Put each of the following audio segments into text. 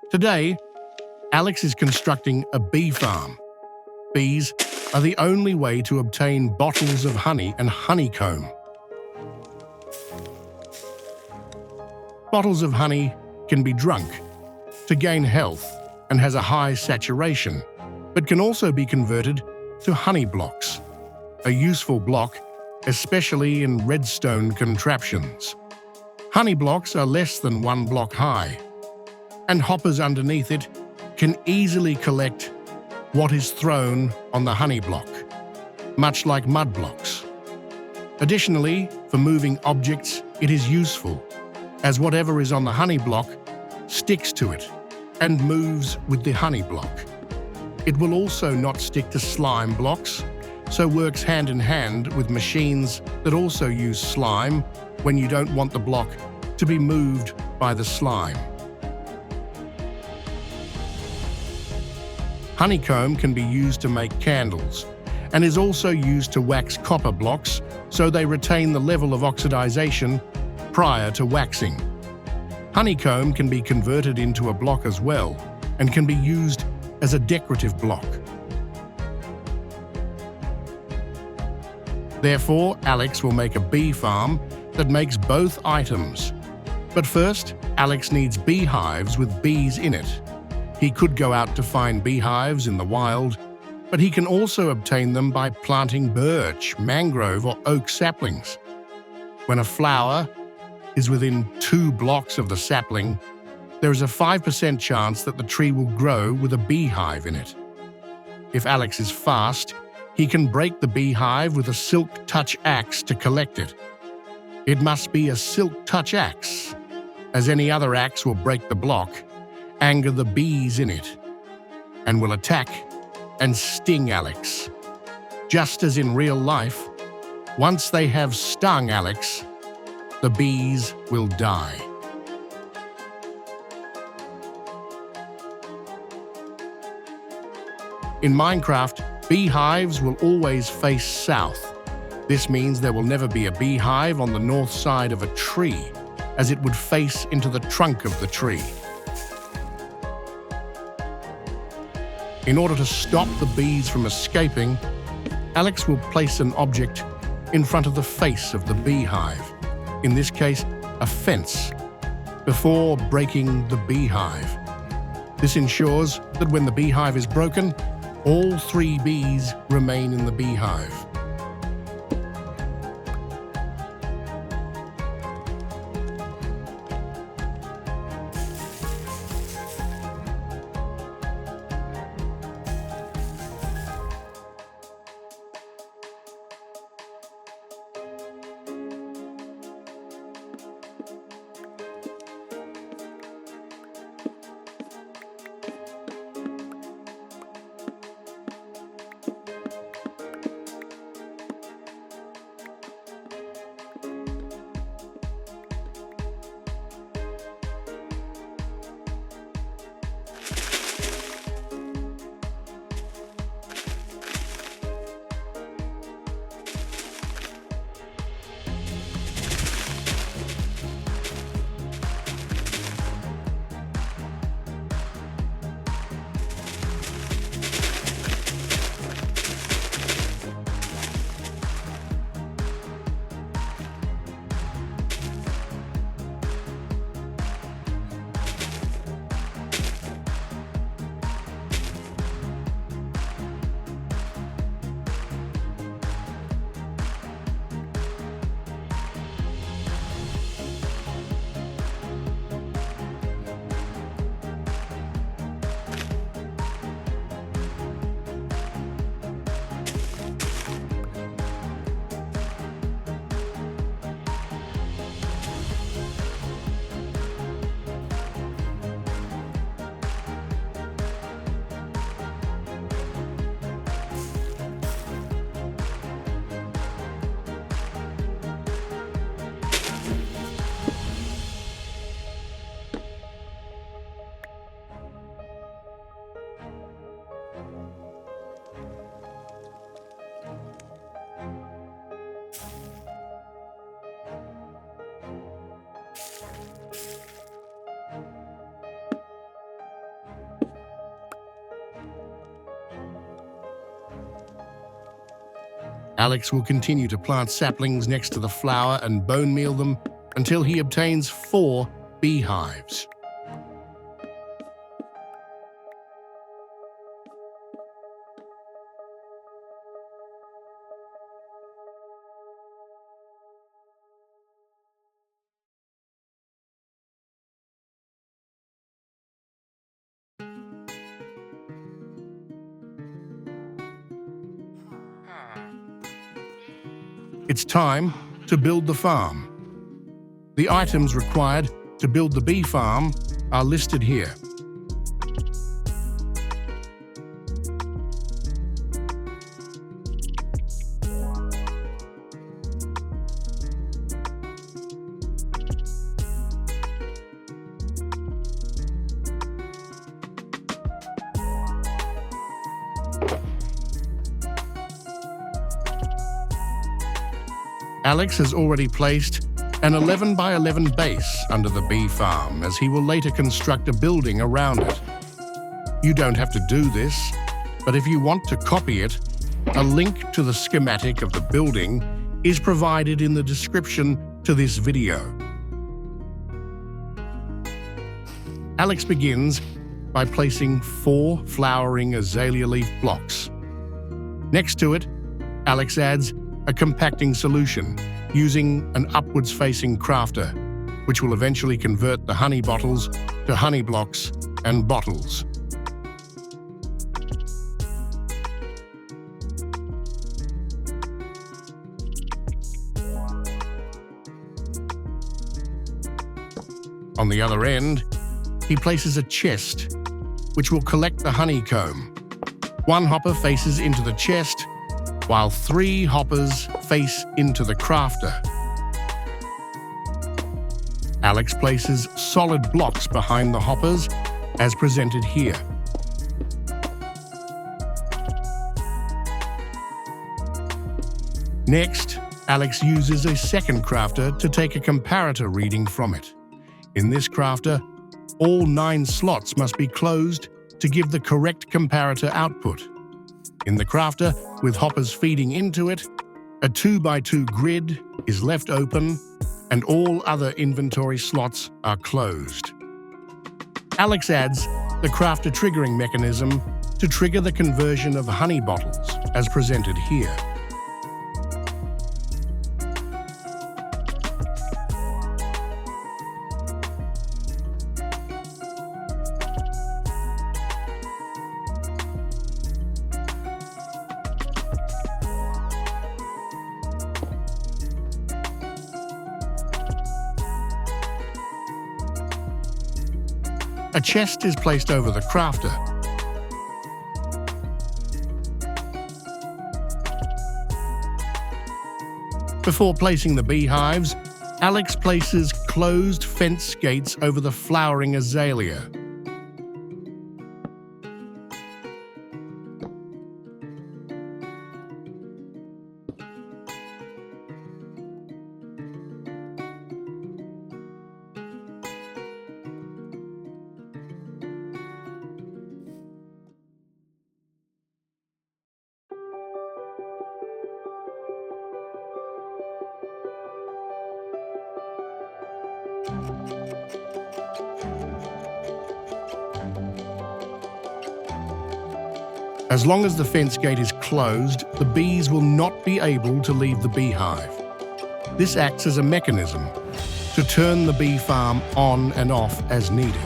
Today, Alex is constructing a bee farm. Bees are the only way to obtain bottles of honey and honeycomb. Bottles of honey can be drunk to gain health and has a high saturation, but can also be converted to honey blocks, a useful block, especially in redstone contraptions. Honey blocks are less than 1 block high, and hoppers underneath it can easily collect what is thrown on the honey block, much like mud blocks. Additionally, for moving objects, it is useful, as whatever is on the honey block sticks to it and moves with the honey block. It will also not stick to slime blocks, so works hand in hand with machines that also use slime when you don't want the block to be moved by the slime. Honeycomb can be used to make candles and is also used to wax copper blocks so they retain the level of oxidization prior to waxing. Honeycomb can be converted into a block as well and can be used as a decorative block. Therefore, Alex will make a bee farm that makes both items. But first, Alex needs beehives with bees in it. He could go out to find beehives in the wild, but he can also obtain them by planting birch, mangrove, or oak saplings. When a flower is within 2 blocks of the sapling, there is a 5% chance that the tree will grow with a beehive in it. If Alex is fast, he can break the beehive with a silk touch axe to collect it. It must be a silk touch axe, as any other axe will break the block, anger the bees in it, and will attack and sting Alex. Just as in real life, once they have stung Alex, the bees will die. In Minecraft, beehives will always face south. This means there will never be a beehive on the north side of a tree, as it would face into the trunk of the tree. In order to stop the bees from escaping, Alex will place an object in front of the face of the beehive, in this case, a fence, before breaking the beehive. This ensures that when the beehive is broken, all 3 bees remain in the beehive. Alex will continue to plant saplings next to the flower and bone meal them until he obtains 4 beehives. It's time to build the farm. The items required to build the bee farm are listed here. Alex has already placed an 11 by 11 base under the bee farm, as he will later construct a building around it. You don't have to do this, but if you want to copy it, a link to the schematic of the building is provided in the description to this video. Alex begins by placing 4 flowering azalea leaf blocks. Next to it, Alex adds a compacting solution using an upwards-facing crafter, which will eventually convert the honey bottles to honey blocks and bottles. On the other end, he places a chest, which will collect the honeycomb. 1 hopper faces into the chest, while 3 hoppers face into the crafter. Alex places solid blocks behind the hoppers, as presented here. Next, Alex uses a second crafter to take a comparator reading from it. In this crafter, all 9 slots must be closed to give the correct comparator output. In the crafter, with hoppers feeding into it, a 2x2 grid is left open and all other inventory slots are closed. Alex adds the crafter triggering mechanism to trigger the conversion of honey bottles, as presented here. A chest is placed over the crafter. Before placing the beehives, Alex places closed fence gates over the flowering azalea. As long as the fence gate is closed, the bees will not be able to leave the beehive. This acts as a mechanism to turn the bee farm on and off as needed.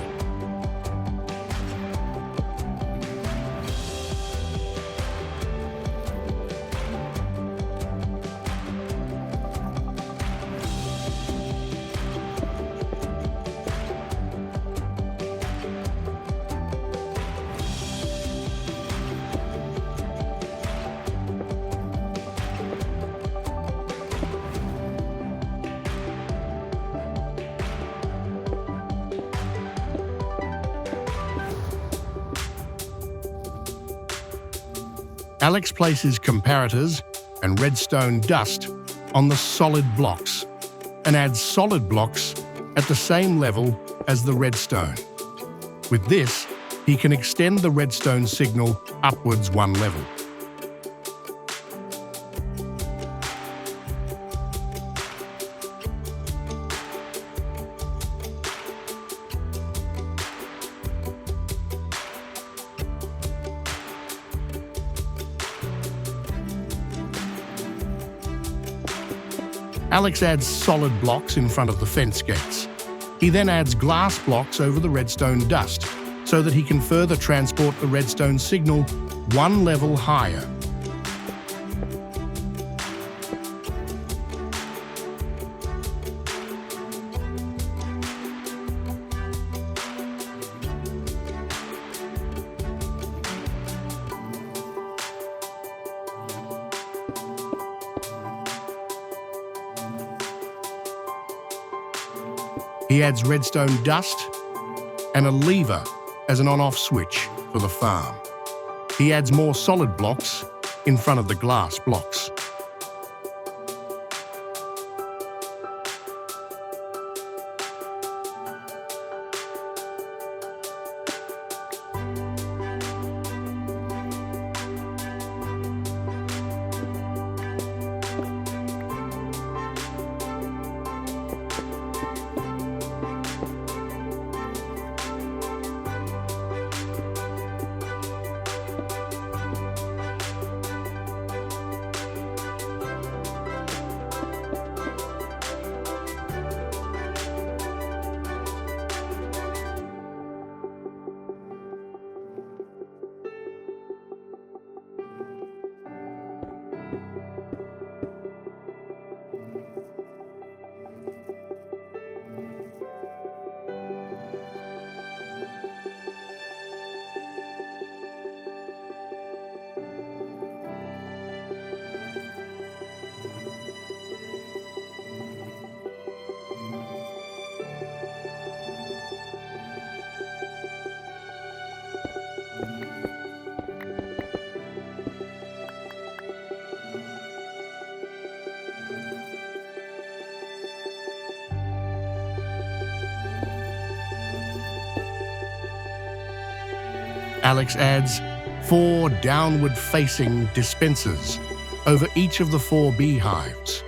Alex places comparators and redstone dust on the solid blocks and adds solid blocks at the same level as the redstone. With this, he can extend the redstone signal upwards 1 level. Alex adds solid blocks in front of the fence gates. He then adds glass blocks over the redstone dust so that he can further transport the redstone signal one level higher. He adds redstone dust and a lever as an on-off switch for the farm. He adds more solid blocks in front of the glass blocks. Alex adds 4 downward-facing dispensers over each of the 4 beehives.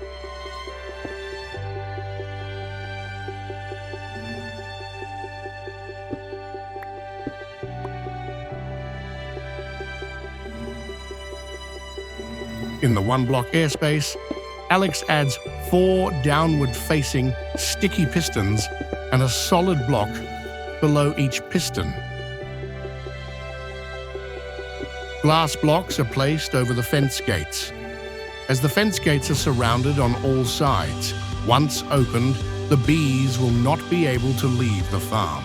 In the 1-block airspace, Alex adds 4 downward-facing sticky pistons and a solid block below each piston. Glass blocks are placed over the fence gates. As the fence gates are surrounded on all sides, once opened, the bees will not be able to leave the farm.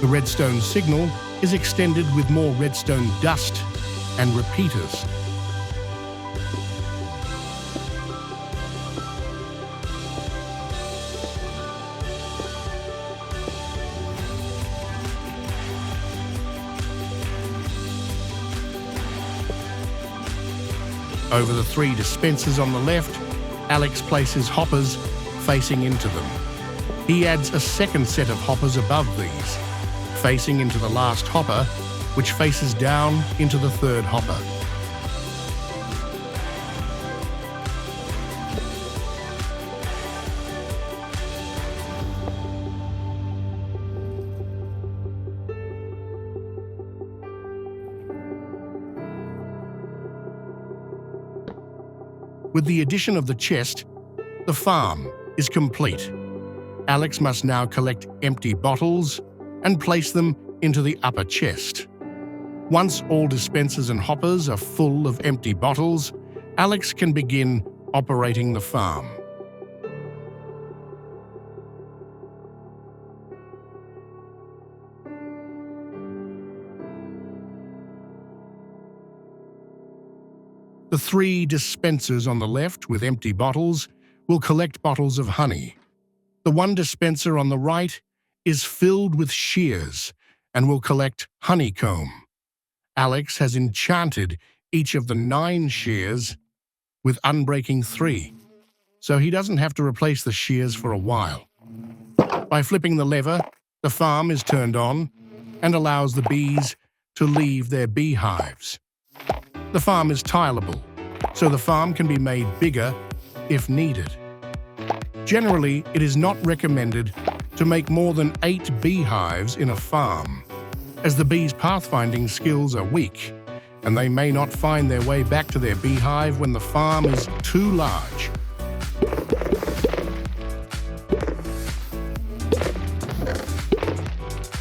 The redstone signal is extended with more redstone dust and repeaters. Over the 3 dispensers on the left, Alex places hoppers facing into them. He adds a second set of hoppers above these, facing into the last hopper, which faces down into the 3rd hopper. With the addition of the chest, the farm is complete. Alex must now collect empty bottles and place them into the upper chest. Once all dispensers and hoppers are full of empty bottles, Alex can begin operating the farm. The 3 dispensers on the left with empty bottles will collect bottles of honey. The 1 dispenser on the right is filled with shears and will collect honeycomb. Alex has enchanted each of the 9 shears with unbreaking 3, so he doesn't have to replace the shears for a while. By flipping the lever, the farm is turned on and allows the bees to leave their beehives. The farm is tileable, so the farm can be made bigger if needed. Generally, it is not recommended to make more than 8 beehives in a farm. as the bees' pathfinding skills are weak, and they may not find their way back to their beehive when the farm is too large.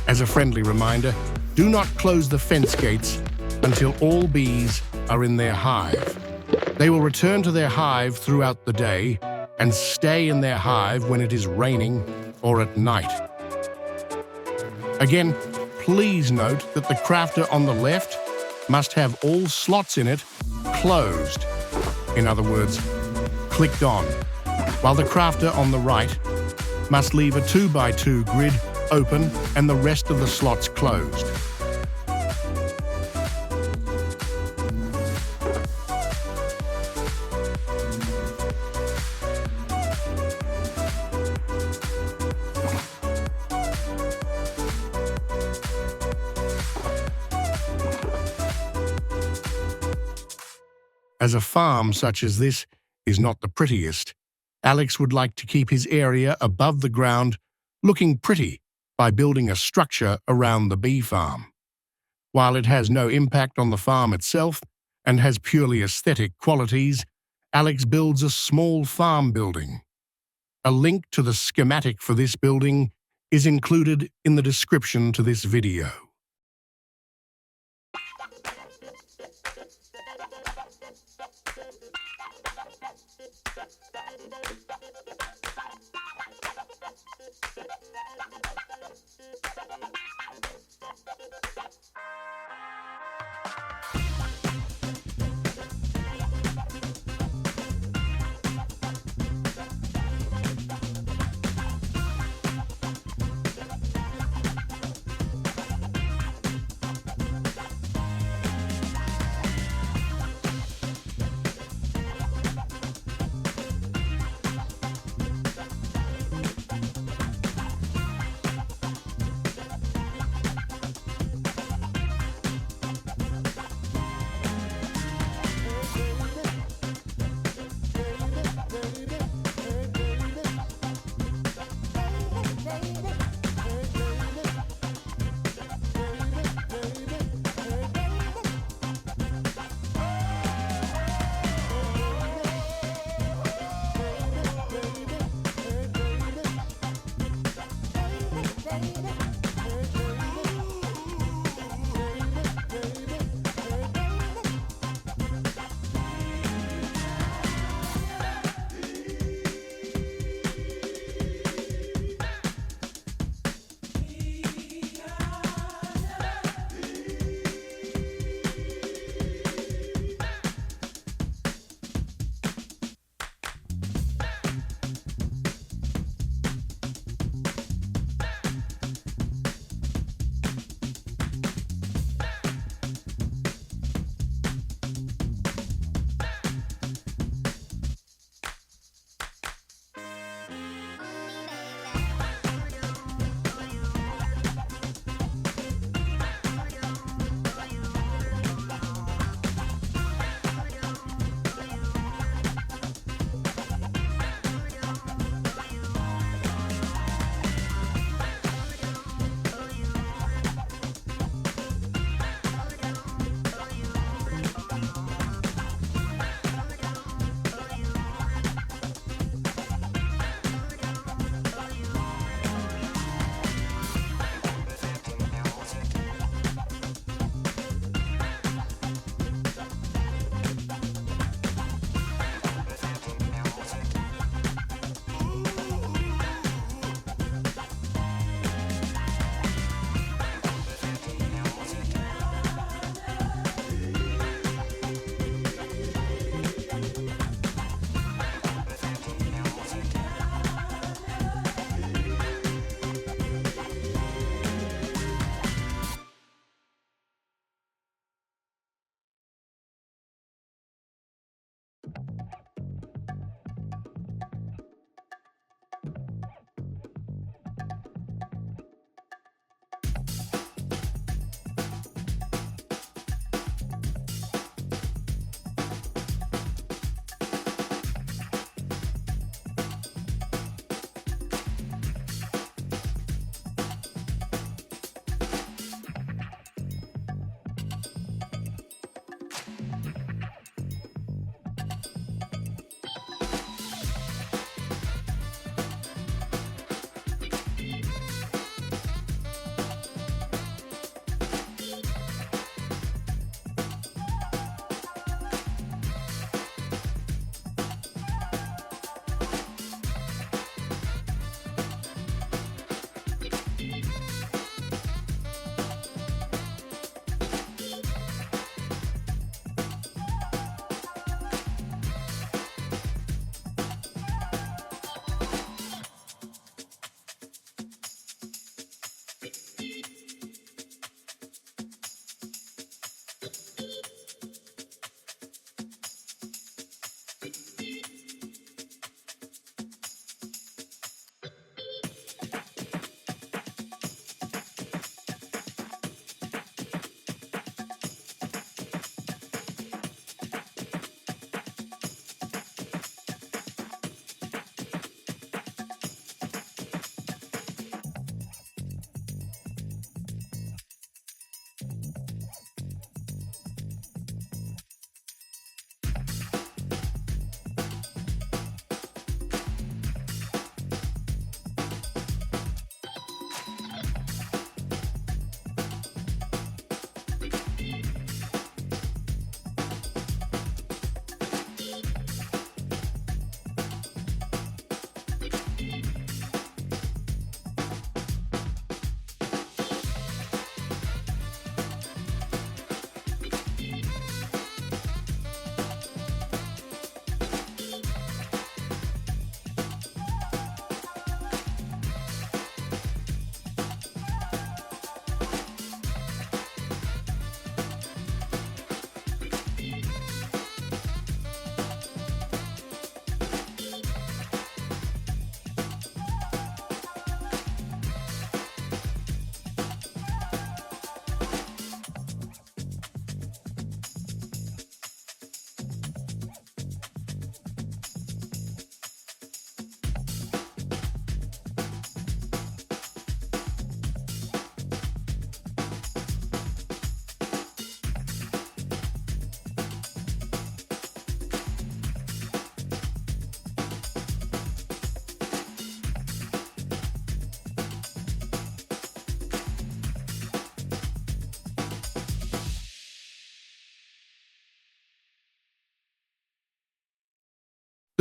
As a friendly reminder, do not close the fence gates until all bees are in their hive. They will return to their hive throughout the day and stay in their hive when it is raining or at night. Again, please note that the crafter on the left must have all slots in it closed, in other words, clicked on, while the crafter on the right must leave a 2x2 grid open and the rest of the slots closed. As a farm such as this is not the prettiest, Alex would like to keep his area above the ground looking pretty by building a structure around the bee farm. While it has no impact on the farm itself and has purely aesthetic qualities, Alex builds a small farm building. A link to the schematic for this building is included in the description to this video.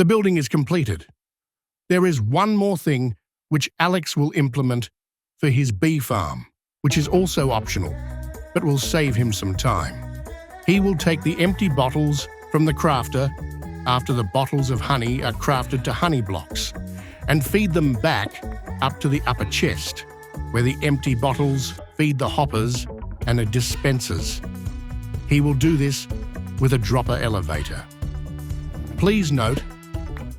The building is completed. There is one more thing which Alex will implement for his bee farm, which is also optional, but will save him some time. He will take the empty bottles from the crafter after the bottles of honey are crafted to honey blocks and feed them back up to the upper chest, where the empty bottles feed the hoppers and the dispensers. He will do this with a dropper elevator. Please note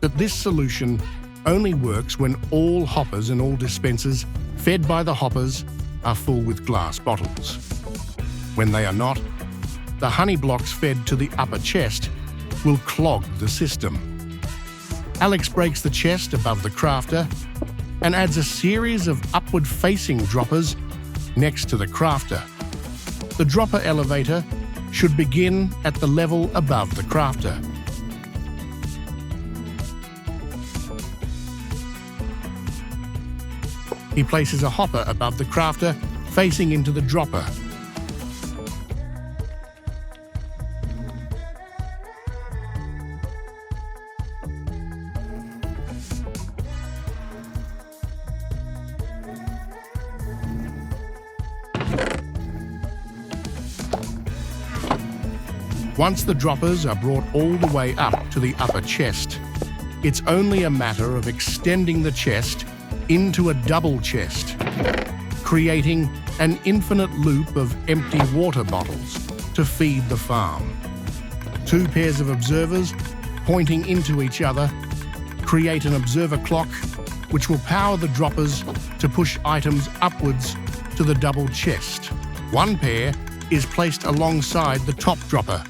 that this solution only works when all hoppers and all dispensers fed by the hoppers are full with glass bottles. When they are not, the honey blocks fed to the upper chest will clog the system. Alex breaks the chest above the crafter and adds a series of upward-facing droppers next to the crafter. The dropper elevator should begin at the level above the crafter. He places a hopper above the crafter, facing into the dropper. Once the droppers are brought all the way up to the upper chest, it's only a matter of extending the chest into a double chest, creating an infinite loop of empty water bottles to feed the farm. Two pairs of observers pointing into each other create an observer clock which will power the droppers to push items upwards to the double chest. One pair is placed alongside the top dropper,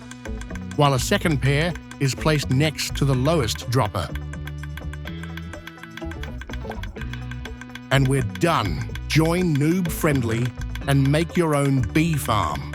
while a second pair is placed next to the lowest dropper. And we're done. Join Noob Friendly and make your own bee farm.